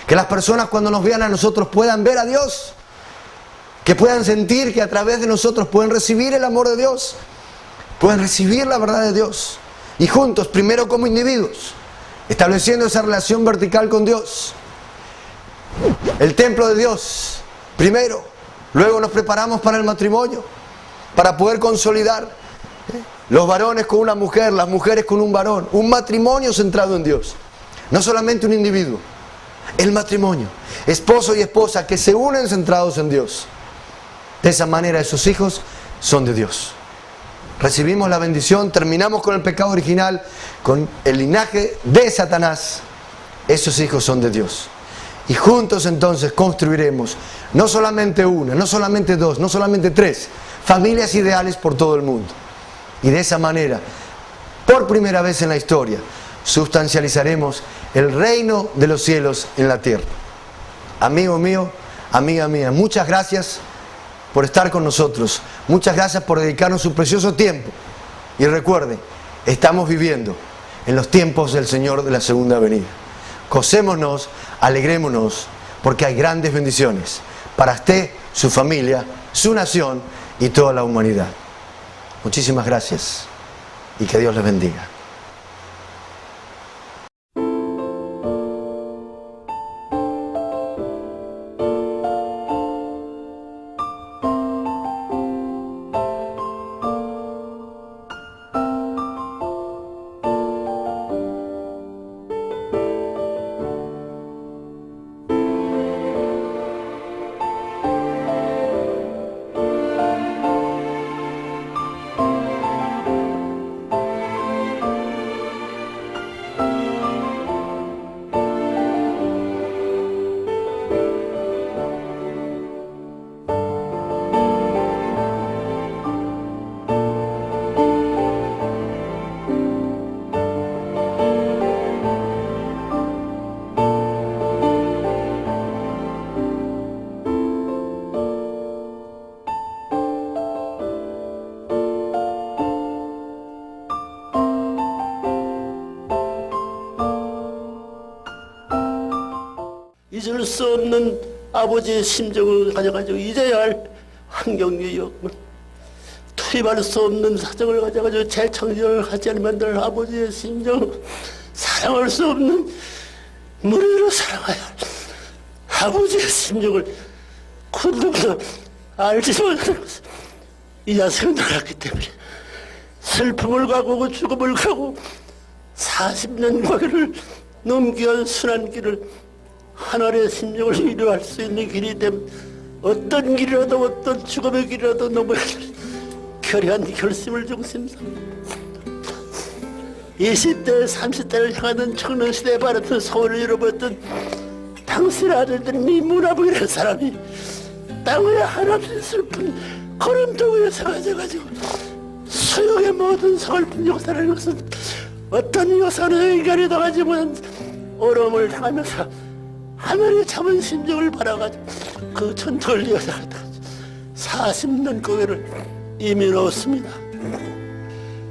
Que las personas cuando nos vean a nosotros puedan ver a Dios. Que puedan sentir que a través de nosotros pueden recibir el amor de Dios. Pueden recibir la verdad de Dios. Y juntos, primero como individuos, estableciendo esa relación vertical con Dios. El templo de Dios, primero. Luego nos preparamos para el matrimonio, para poder consolidar los varones con una mujer, las mujeres con un varón. Un matrimonio centrado en Dios. No solamente un individuo, el matrimonio, esposo y esposa que se unen centrados en Dios. De esa manera esos hijos son de Dios. Recibimos la bendición, terminamos con el pecado original, con el linaje de Satanás. Esos hijos son de Dios. Y juntos entonces construiremos no solamente una, no solamente dos, no solamente tres familias ideales por todo el mundo. Y de esa manera, por primera vez en la historia, sustancializaremos el reino de los cielos en la tierra. Amigo mío, amiga mía, muchas gracias por estar con nosotros. Muchas gracias por dedicarnos su precioso tiempo. Y recuerde, estamos viviendo en los tiempos del Señor de la segunda venida. Gocémonos, alegrémonos, porque hay grandes bendiciones para usted, su familia, su nación y toda la humanidad. Muchísimas gracias y que Dios les bendiga. 잊을 수 없는 아버지의 심정을 가져가지고 잊어야 할 환경이었고, 투입할 수 없는 사정을 가져가지고 재창조를 하지 않으면 늘 아버지의 심정, 사랑할 수 없는 무리로 사랑해야 할 아버지의 심정을 군동도 알지 못하는 것을 이 자식은 알았기 때문에 슬픔을 가고 죽음을 가고 40년 과거를 넘겨온 순한 길을 하늘의 심정을 이루할 수 있는 길이 됨, 어떤 길이라도 어떤 죽음의 길이라도 넘어야 할 결의한 결심을 중심삼 20대 30대를 향하던 청년시대에 바랐던 소원을 이뤄봤던 당신의 아들들이 미문화부이라는 사람이 땅에 한없이 슬픈 걸음돌 위에 서가지고 수용의 모든 서글픈 역사를 것은 어떤 요사는 인간이 당하지 못한 어려움을 당하면서 하늘의 참은 심정을 바라가지고 그 전투를 이어나갔다 40년 고개를 이미 넣었습니다.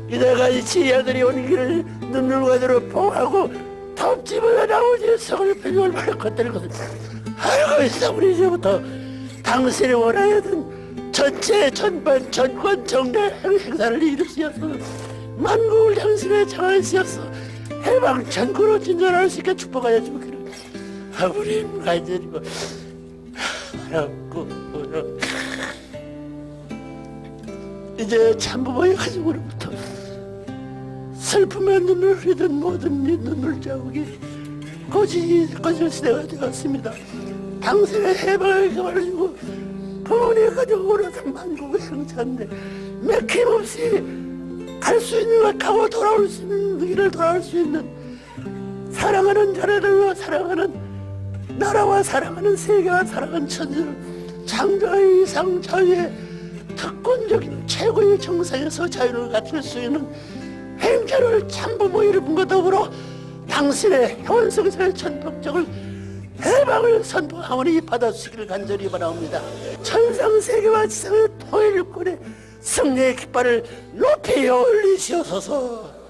이제까지 지혜들이 온 길을 눈물과대로 봉하고 톱집을 나오지 성을 표정을 바라갔다는 것을 알고 있어. 우리 이제부터 당신이 원하였던 전체 전반 전권 정례 행사를 이루시어서 만국을 당신의 장안시어서 해방 전국으로 진전할 수 있게 축복하여 주기를 아버님 간절히고 바라고 이제 참부모의 가족으로부터 슬픔의 눈을 흘리던 모든 이 눈물 자국이 거짓 시대가 되었습니다. 당신의 해방을 가지고 부모님의 가족으로서 만국을 행사한데 맥힘없이 갈 수 있는 걸 가고 돌아올 수 있는 길을 돌아올 수 있는 사랑하는 자녀들과 사랑하는 나라와 사랑하는 세계와 사랑하는 천지를 창조의 이상 자유의 특권적인 최고의 정상에서 자유를 갖출 수 있는 행자를 참부모 이름과 더불어 당신의 현성사의 천복적을 해방을 선포하오니 받아주시기를 간절히 바라옵니다. 천상세계와 지상의 통일권의 승리의 깃발을 높이 올리시옵소서.